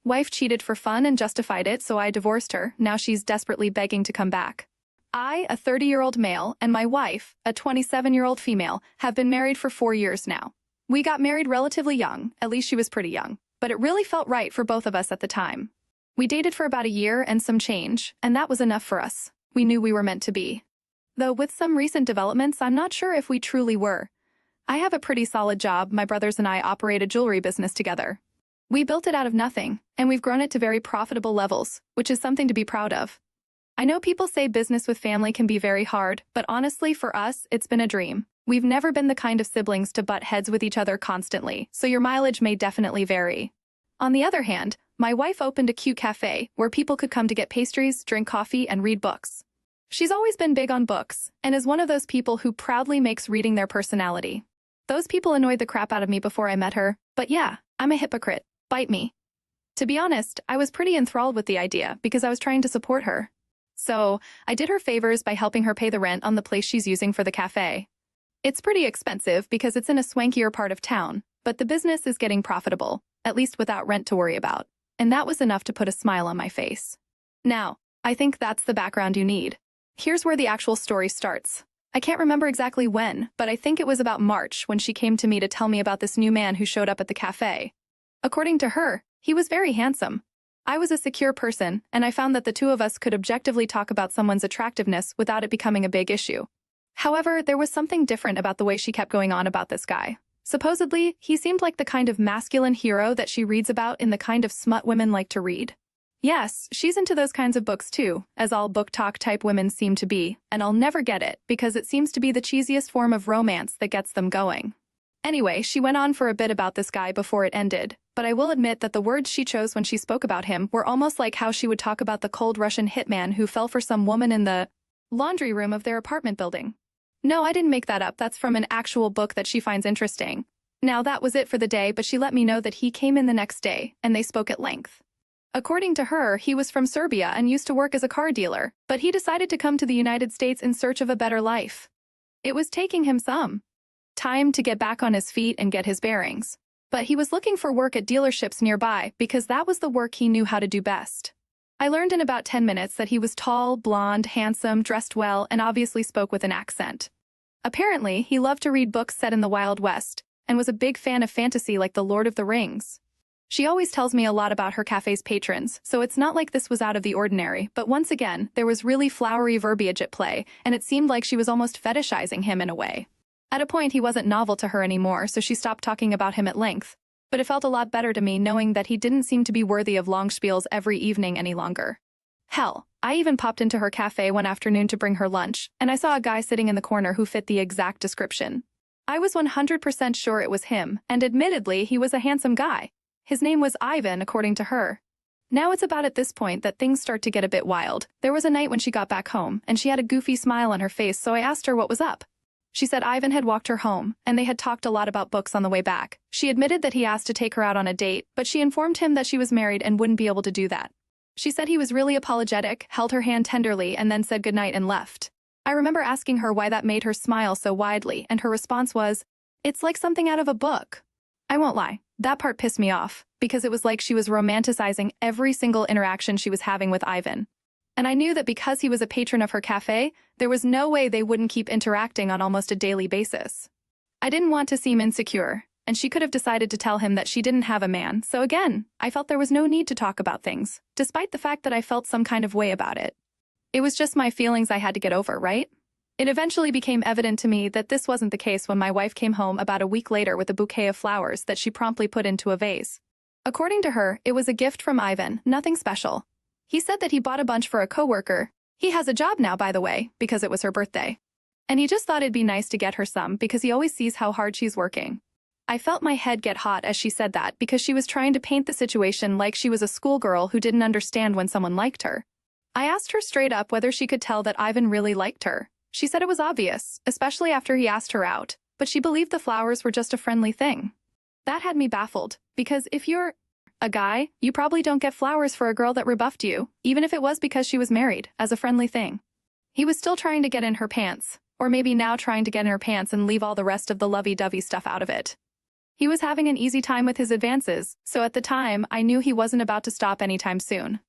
Wife cheated for fun and justified it, so I divorced her. Now she's desperately begging to come back. I, a 30-year-old male, and my wife, a 27-year-old female, have been married for 4 years now. We got married relatively young, at least she was pretty young, but it really felt right for both of us at the time. We dated for about a year and some change, and that was enough for us. We knew we were meant to be. Though with some recent developments, I'm not sure if we truly were. I have a pretty solid job. My brothers and I operate a jewelry business together. We built it out of nothing, and we've grown it to very profitable levels, which is something to be proud of. I know people say business with family can be very hard, but honestly, for us, it's been a dream. We've never been the kind of siblings to butt heads with each other constantly, so your mileage may definitely vary. On the other hand, my wife opened a cute cafe where people could come to get pastries, drink coffee, and read books. She's always been big on books, and is one of those people who proudly makes reading their personality. Those people annoyed the crap out of me before I met her, but yeah, I'm a hypocrite. Bite me. To be honest, I was pretty enthralled with the idea because I was trying to support her. So, I did her favors by helping her pay the rent on the place she's using for the cafe. It's pretty expensive because it's in a swankier part of town, but the business is getting profitable, at least without rent to worry about, and that was enough to put a smile on my face. Now, I think that's the background you need. Here's where the actual story starts. I can't remember exactly when, but I think it was about March when she came to me to tell me about this new man who showed up at the cafe. According to her, he was very handsome. I was a secure person, and I found that the two of us could objectively talk about someone's attractiveness without it becoming a big issue. However, there was something different about the way she kept going on about this guy. Supposedly, he seemed like the kind of masculine hero that she reads about in the kind of smut women like to read. Yes, she's into those kinds of books too, as all book talk type women seem to be, and I'll never get it because it seems to be the cheesiest form of romance that gets them going. Anyway, she went on for a bit about this guy before it ended, but I will admit that the words she chose when she spoke about him were almost like how she would talk about the cold Russian hitman who fell for some woman in the laundry room of their apartment building. No, I didn't make that up. That's from an actual book that she finds interesting. Now, that was it for the day, but she let me know that he came in the next day, and they spoke at length. According to her, he was from Serbia and used to work as a car dealer, but he decided to come to the United States in search of a better life. It was taking him some time to get back on his feet and get his bearings. But he was looking for work at dealerships nearby because that was the work he knew how to do best. I learned in about 10 minutes that he was tall, blonde, handsome, dressed well, and obviously spoke with an accent. Apparently, he loved to read books set in the Wild West and was a big fan of fantasy like The Lord of the Rings. She always tells me a lot about her cafe's patrons, so it's not like this was out of the ordinary, but once again, there was really flowery verbiage at play, and it seemed like she was almost fetishizing him in a way. At a point, he wasn't novel to her anymore, so she stopped talking about him at length. But it felt a lot better to me knowing that he didn't seem to be worthy of long spiels every evening any longer. Hell, I even popped into her cafe one afternoon to bring her lunch, and I saw a guy sitting in the corner who fit the exact description. I was 100% sure it was him, and admittedly, he was a handsome guy. His name was Ivan, according to her. Now it's about at this point that things start to get a bit wild. There was a night when she got back home, and she had a goofy smile on her face, so I asked her what was up. She said Ivan had walked her home, and they had talked a lot about books on the way back. She admitted that he asked to take her out on a date, but she informed him that she was married and wouldn't be able to do that. She said he was really apologetic, held her hand tenderly, and then said goodnight and left. I remember asking her why that made her smile so widely, and her response was, "It's like something out of a book." I won't lie, that part pissed me off, because it was like she was romanticizing every single interaction she was having with Ivan. And I knew that because he was a patron of her cafe, there was no way they wouldn't keep interacting on almost a daily basis. I didn't want to seem insecure, and she could have decided to tell him that she didn't have a man, so again, I felt there was no need to talk about things, despite the fact that I felt some kind of way about it. It was just my feelings I had to get over, right? It eventually became evident to me that this wasn't the case when my wife came home about a week later with a bouquet of flowers that she promptly put into a vase. According to her, it was a gift from Ivan, nothing special. He said that he bought a bunch for a coworker. He has a job now, by the way, because it was her birthday. And he just thought it'd be nice to get her some because he always sees how hard she's working. I felt my head get hot as she said that because she was trying to paint the situation like she was a schoolgirl who didn't understand when someone liked her. I asked her straight up whether she could tell that Ivan really liked her. She said it was obvious, especially after he asked her out, but she believed the flowers were just a friendly thing. That had me baffled, because if you're a guy, you probably don't get flowers for a girl that rebuffed you, even if it was because she was married, as a friendly thing. He was still trying to get in her pants, or maybe now trying to get in her pants and leave all the rest of the lovey-dovey stuff out of it. He was having an easy time with his advances, so at the time, I knew he wasn't about to stop anytime soon.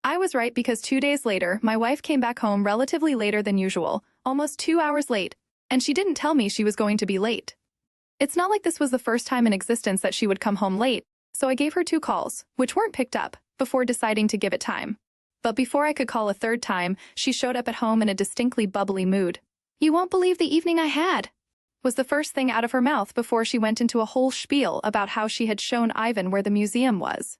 I was right because 2 days later, my wife came back home relatively later than usual, almost 2 hours late, and she didn't tell me she was going to be late. It's not like this was the first time in existence that she would come home late, so I gave her 2 calls, which weren't picked up, before deciding to give it time. But before I could call a third time, she showed up at home in a distinctly bubbly mood. "You won't believe the evening I had," was the first thing out of her mouth before she went into a whole spiel about how she had shown Ivan where the museum was.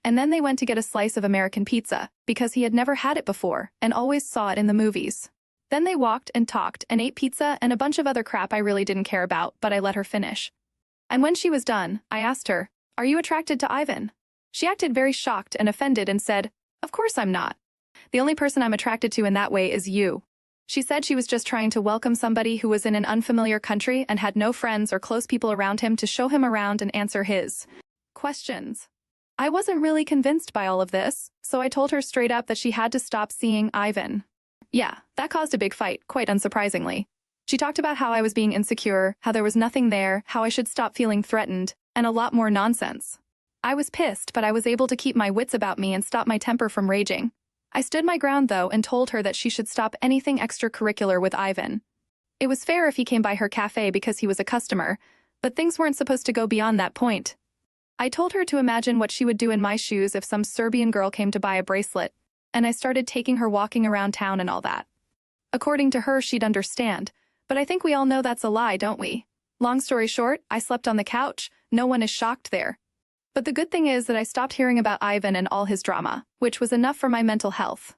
And then they went to get a slice of American pizza, because he had never had it before and always saw it in the movies. Then they walked and talked and ate pizza and a bunch of other crap I really didn't care about, but I let her finish. And when she was done, I asked her, "Are you attracted to Ivan?" She acted very shocked and offended and said, "Of course I'm not. The only person I'm attracted to in that way is you." She said she was just trying to welcome somebody who was in an unfamiliar country and had no friends or close people around him to show him around and answer his questions. I wasn't really convinced by all of this, so I told her straight up that she had to stop seeing Ivan. Yeah, that caused a big fight, quite unsurprisingly. She talked about how I was being insecure, how there was nothing there, how I should stop feeling threatened, and a lot more nonsense. I was pissed, but I was able to keep my wits about me and stop my temper from raging. I stood my ground, though, and told her that she should stop anything extracurricular with Ivan. It was fair if he came by her cafe because he was a customer, but things weren't supposed to go beyond that point. I told her to imagine what she would do in my shoes if some Serbian girl came to buy a bracelet, and I started taking her walking around town and all that. According to her, she'd understand, but I think we all know that's a lie, don't we? Long story short, I slept on the couch. No one is shocked there. But the good thing is that I stopped hearing about Ivan and all his drama, which was enough for my mental health.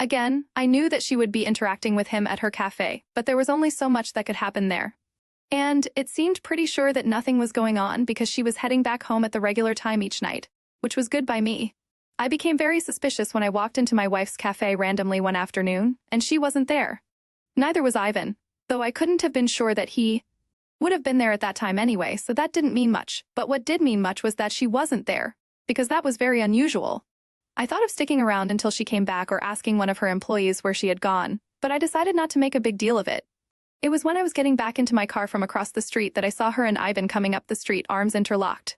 Again, I knew that she would be interacting with him at her cafe, but there was only so much that could happen there. And it seemed pretty sure that nothing was going on because she was heading back home at the regular time each night, which was good by me. I became very suspicious when I walked into my wife's cafe randomly one afternoon, and she wasn't there. Neither was Ivan, though I couldn't have been sure that he would have been there at that time anyway, so that didn't mean much. But what did mean much was that she wasn't there, because that was very unusual. I thought of sticking around until she came back or asking one of her employees where she had gone, but I decided not to make a big deal of it. It was when I was getting back into my car from across the street that I saw her and Ivan coming up the street, arms interlocked.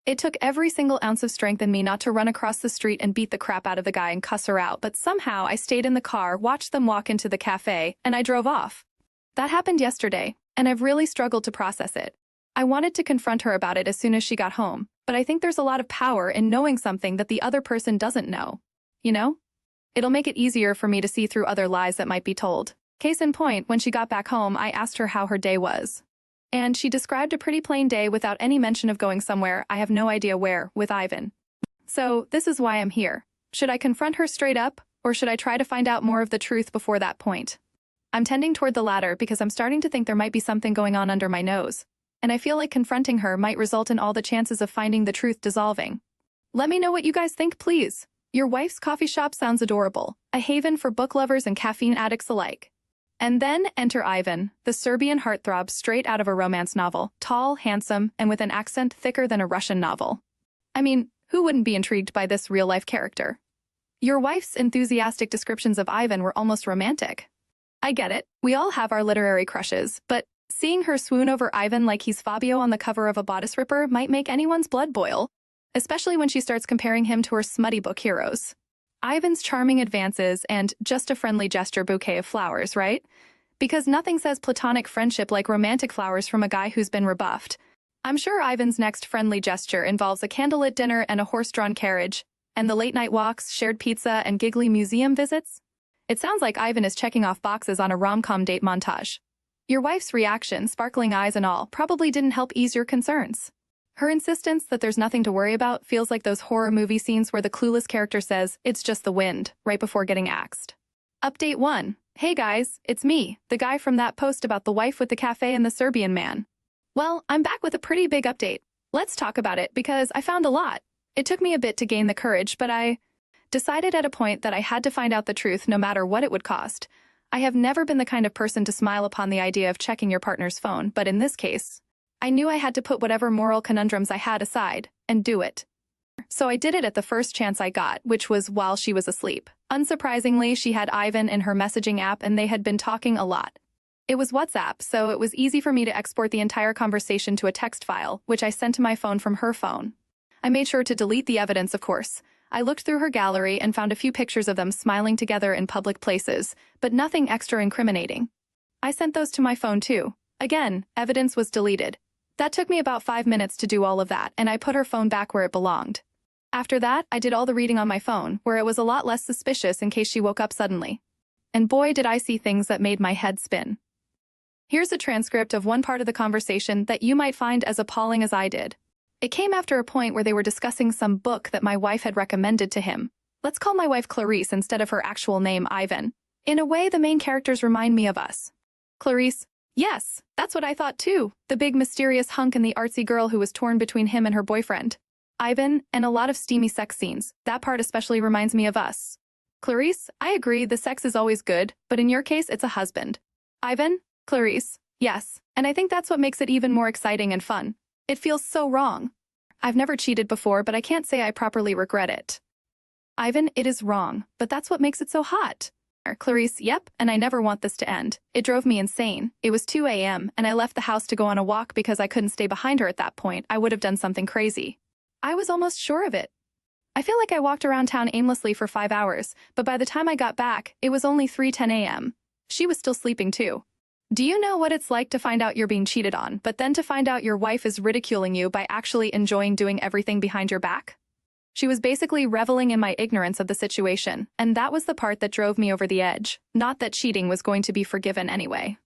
It took every single ounce of strength in me not to run across the street and beat the crap out of the guy and cuss her out, but somehow I stayed in the car, watched them walk into the cafe, and I drove off. That happened yesterday, and I've really struggled to process it. I wanted to confront her about it as soon as she got home, but I think there's a lot of power in knowing something that the other person doesn't know. You know? It'll make it easier for me to see through other lies that might be told. Case in point, when she got back home, I asked her how her day was. And she described a pretty plain day without any mention of going somewhere, I have no idea where, with Ivan. So, this is why I'm here. Should I confront her straight up, or should I try to find out more of the truth before that point? I'm tending toward the latter because I'm starting to think there might be something going on under my nose, and I feel like confronting her might result in all the chances of finding the truth dissolving. Let me know what you guys think, please. Your wife's coffee shop sounds adorable, a haven for book lovers and caffeine addicts alike. And then enter Ivan, the Serbian heartthrob straight out of a romance novel, tall, handsome, and with an accent thicker than a Russian novel. I mean, who wouldn't be intrigued by this real-life character? Your wife's enthusiastic descriptions of Ivan were almost romantic. I get it, we all have our literary crushes, but seeing her swoon over Ivan like he's Fabio on the cover of a bodice ripper might make anyone's blood boil, especially when she starts comparing him to her smutty book heroes. Ivan's charming advances and just a friendly gesture bouquet of flowers, right? Because nothing says platonic friendship like romantic flowers from a guy who's been rebuffed. I'm sure Ivan's next friendly gesture involves a candlelit dinner and a horse-drawn carriage, and the late-night walks, shared pizza, and giggly museum visits. It sounds like Ivan is checking off boxes on a rom-com date montage. Your wife's reaction, sparkling eyes and all, probably didn't help ease your concerns. Her insistence that there's nothing to worry about feels like those horror movie scenes where the clueless character says, "It's just the wind," right before getting axed. Update 1. Hey guys, it's me, the guy from that post about the wife with the cafe and the Serbian man. Well, I'm back with a pretty big update. Let's talk about it because I found a lot. It took me a bit to gain the courage, but I decided at a point that I had to find out the truth no matter what it would cost. I have never been the kind of person to smile upon the idea of checking your partner's phone, but in this case, I knew I had to put whatever moral conundrums I had aside and do it. So I did it at the first chance I got, which was while she was asleep. Unsurprisingly, she had Ivan in her messaging app and they had been talking a lot. It was WhatsApp, so it was easy for me to export the entire conversation to a text file, which I sent to my phone from her phone. I made sure to delete the evidence, of course. I looked through her gallery and found a few pictures of them smiling together in public places, but nothing extra incriminating. I sent those to my phone too. Again, evidence was deleted. That took me about 5 minutes to do all of that, and I put her phone back where it belonged. After that, I did all the reading on my phone, where it was a lot less suspicious in case she woke up suddenly. And boy, did I see things that made my head spin. Here's a transcript of one part of the conversation that you might find as appalling as I did. It came after a point where they were discussing some book that my wife had recommended to him. Let's call my wife Clarice instead of her actual name, Ivan. In a way, the main characters remind me of us. Clarice. Yes, that's what I thought too. The big mysterious hunk and the artsy girl who was torn between him and her boyfriend. Ivan, and a lot of steamy sex scenes. That part especially reminds me of us. Clarice, I agree, the sex is always good, but in your case, it's a husband. Ivan? Clarice. Yes, and I think that's what makes it even more exciting and fun. It feels so wrong. I've never cheated before, but I can't say I properly regret it. Ivan, it is wrong, but that's what makes it so hot. Clarice, yep, and I never want this to end. It drove me insane. It was 2 a.m., and I left the house to go on a walk because I couldn't stay behind her at that point. I would have done something crazy. I was almost sure of it. I feel like I walked around town aimlessly for 5 hours, but by the time I got back, it was only 3:10 a.m. She was still sleeping too. Do you know what it's like to find out you're being cheated on, but then to find out your wife is ridiculing you by actually enjoying doing everything behind your back? She was basically reveling in my ignorance of the situation, and that was the part that drove me over the edge, not that cheating was going to be forgiven anyway.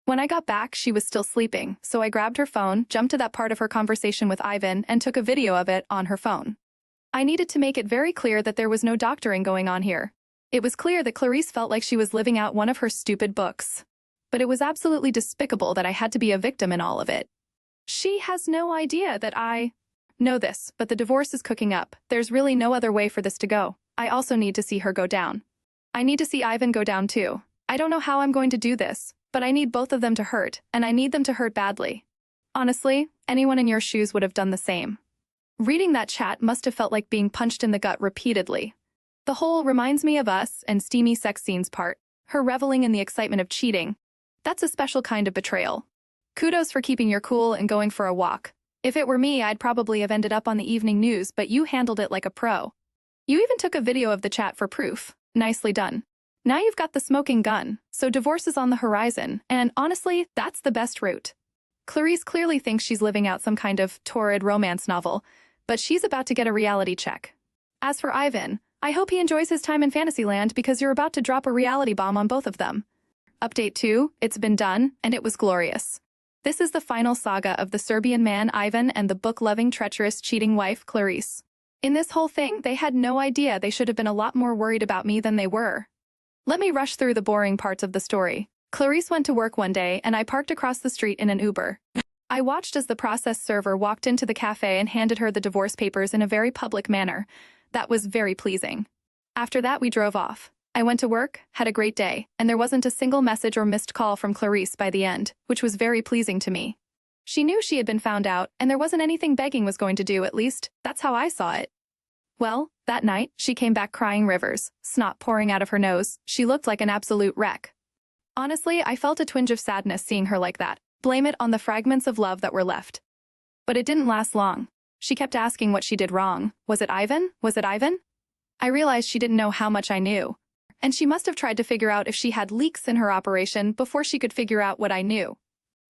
When I got back, she was still sleeping, so I grabbed her phone, jumped to that part of her conversation with Ivan, and took a video of it on her phone. I needed to make it very clear that there was no doctoring going on here. It was clear that Clarice felt like she was living out one of her stupid books. But it was absolutely despicable that I had to be a victim in all of it. She has no idea that I know this, but the divorce is cooking up. There's really no other way for this to go. I also need to see her go down. I need to see Ivan go down too. I don't know how I'm going to do this, but I need both of them to hurt, and I need them to hurt badly. Honestly, anyone in your shoes would have done the same. Reading that chat must have felt like being punched in the gut repeatedly. The whole reminds me of us and steamy sex scenes part, her reveling in the excitement of cheating. That's a special kind of betrayal. Kudos for keeping your cool and going for a walk. If it were me, I'd probably have ended up on the evening news, but you handled it like a pro. You even took a video of the chat for proof. Nicely done. Now you've got the smoking gun, so divorce is on the horizon, and honestly, that's the best route. Clarice clearly thinks she's living out some kind of torrid romance novel, but she's about to get a reality check. As for Ivan, I hope he enjoys his time in Fantasyland because you're about to drop a reality bomb on both of them. Update 2, it's been done, and it was glorious. This is the final saga of the Serbian man Ivan and the book-loving, treacherous, cheating wife Clarice. In this whole thing, they had no idea they should have been a lot more worried about me than they were. Let me rush through the boring parts of the story. Clarice went to work one day, and I parked across the street in an Uber. I watched as the process server walked into the cafe and handed her the divorce papers in a very public manner. That was very pleasing. After that, we drove off. I went to work, had a great day, and there wasn't a single message or missed call from Clarice by the end, which was very pleasing to me. She knew she had been found out, and there wasn't anything begging was going to do, at least, that's how I saw it. Well, that night, she came back crying rivers, snot pouring out of her nose. She looked like an absolute wreck. Honestly, I felt a twinge of sadness seeing her like that. Blame it on the fragments of love that were left. But it didn't last long. She kept asking what she did wrong. Was it Ivan? Was it Ivan? I realized she didn't know how much I knew. And she must have tried to figure out if she had leaks in her operation before she could figure out what I knew.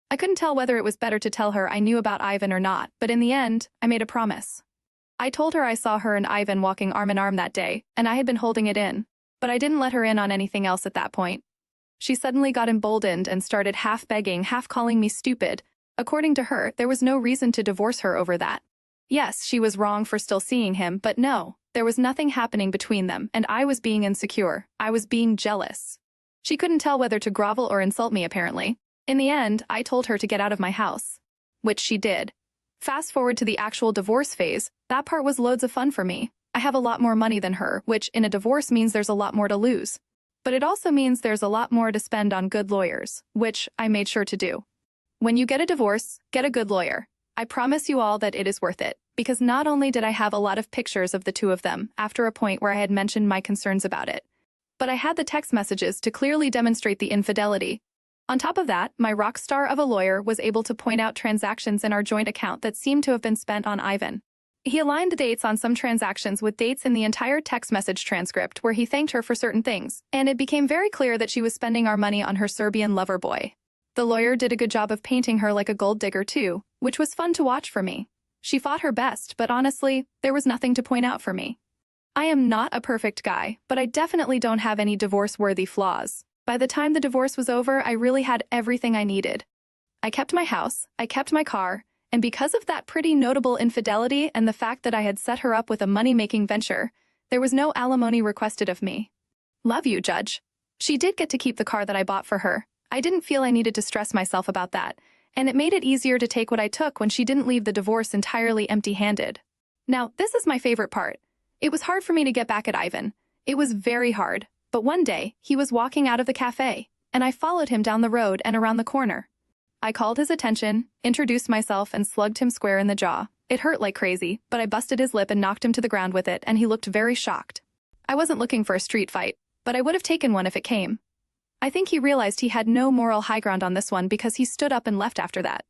I couldn't tell whether it was better to tell her I knew about Ivan or not, but in the end, I made a promise. I told her I saw her and Ivan walking arm in arm that day, and I had been holding it in, but I didn't let her in on anything else at that point. She suddenly got emboldened and started half begging, half calling me stupid. According to her, there was no reason to divorce her over that. Yes, she was wrong for still seeing him, but no, there was nothing happening between them, and I was being insecure. I was being jealous. She couldn't tell whether to grovel or insult me, apparently. In the end, I told her to get out of my house. Which she did. Fast forward to the actual divorce phase, that part was loads of fun for me. I have a lot more money than her, which in a divorce means there's a lot more to lose. But it also means there's a lot more to spend on good lawyers, which I made sure to do. When you get a divorce, get a good lawyer. I promise you all that it is worth it, because not only did I have a lot of pictures of the two of them after a point where I had mentioned my concerns about it, but I had the text messages to clearly demonstrate the infidelity. On top of that, my rock star of a lawyer was able to point out transactions in our joint account that seemed to have been spent on Ivan. He aligned dates on some transactions with dates in the entire text message transcript where he thanked her for certain things, and it became very clear that she was spending our money on her Serbian lover boy. The lawyer did a good job of painting her like a gold digger too, which was fun to watch for me. She fought her best, but honestly, there was nothing to point out for me. I am not a perfect guy, but I definitely don't have any divorce-worthy flaws. By the time the divorce was over, I really had everything I needed. I kept my house, I kept my car, and because of that pretty notable infidelity and the fact that I had set her up with a money-making venture, there was no alimony requested of me. Love you, Judge. She did get to keep the car that I bought for her. I didn't feel I needed to stress myself about that, and it made it easier to take what I took when she didn't leave the divorce entirely empty-handed. Now, this is my favorite part. It was hard for me to get back at Ivan. It was very hard, but one day, he was walking out of the cafe, and I followed him down the road and around the corner. I called his attention, introduced myself, and slugged him square in the jaw. It hurt like crazy, but I busted his lip and knocked him to the ground with it, and he looked very shocked. I wasn't looking for a street fight, but I would have taken one if it came. I think he realized he had no moral high ground on this one because he stood up and left after that.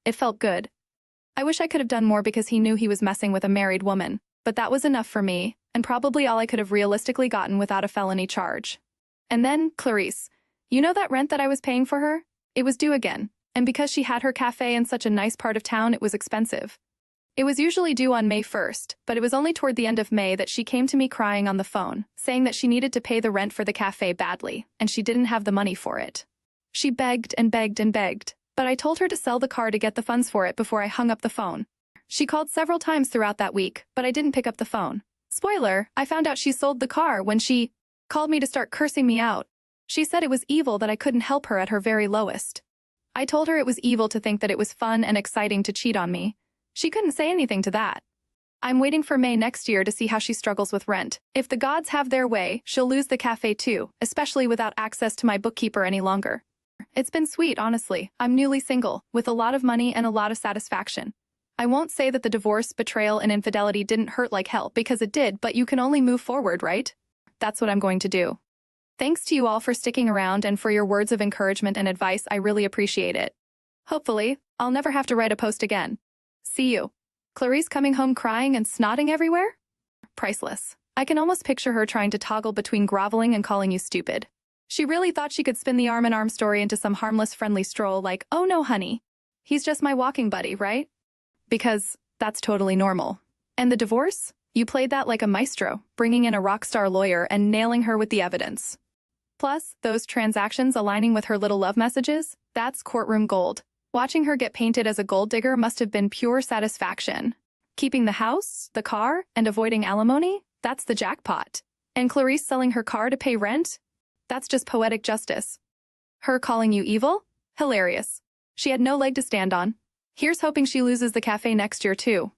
It felt good. I wish I could have done more because he knew he was messing with a married woman, but that was enough for me, and probably all I could have realistically gotten without a felony charge. And then, Clarice, you know that rent that I was paying for her? It was due again. And because she had her cafe in such a nice part of town, it was expensive. It was usually due on May 1st, but it was only toward the end of May that she came to me crying on the phone, saying that she needed to pay the rent for the cafe badly, and she didn't have the money for it. She begged and begged and begged, but I told her to sell the car to get the funds for it before I hung up the phone. She called several times throughout that week, but I didn't pick up the phone. Spoiler, I found out she sold the car when she called me to start cursing me out. She said it was evil that I couldn't help her at her very lowest. I told her it was evil to think that it was fun and exciting to cheat on me. She couldn't say anything to that. I'm waiting for May next year to see how she struggles with rent. If the gods have their way, she'll lose the cafe too, especially without access to my bookkeeper any longer. It's been sweet, honestly. I'm newly single, with a lot of money and a lot of satisfaction. I won't say that the divorce, betrayal, and infidelity didn't hurt like hell, because it did, but you can only move forward, right? That's what I'm going to do. Thanks to you all for sticking around and for your words of encouragement and advice. I really appreciate it. Hopefully, I'll never have to write a post again. See you. Clarice coming home crying and snotting everywhere? Priceless. I can almost picture her trying to toggle between groveling and calling you stupid. She really thought she could spin the arm-in-arm story into some harmless friendly stroll like, oh no honey, he's just my walking buddy, right? Because that's totally normal. And the divorce? You played that like a maestro, bringing in a rock star lawyer and nailing her with the evidence. Plus, those transactions aligning with her little love messages, that's courtroom gold. Watching her get painted as a gold digger must have been pure satisfaction. Keeping the house, the car, and avoiding alimony? That's the jackpot. And Clarice selling her car to pay rent? That's just poetic justice. Her calling you evil? Hilarious. She had no leg to stand on. Here's hoping she loses the cafe next year too.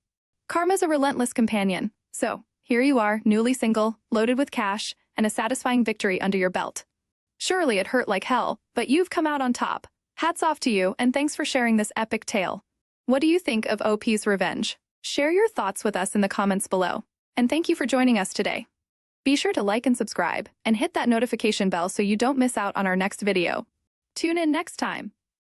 Karma's a relentless companion. So, here you are, newly single, loaded with cash, and a satisfying victory under your belt. Surely it hurt like hell, but you've come out on top. Hats off to you, and thanks for sharing this epic tale. What do you think of OP's revenge? Share your thoughts with us in the comments below. And thank you for joining us today. Be sure to like and subscribe, and hit that notification bell so you don't miss out on our next video. Tune in next time.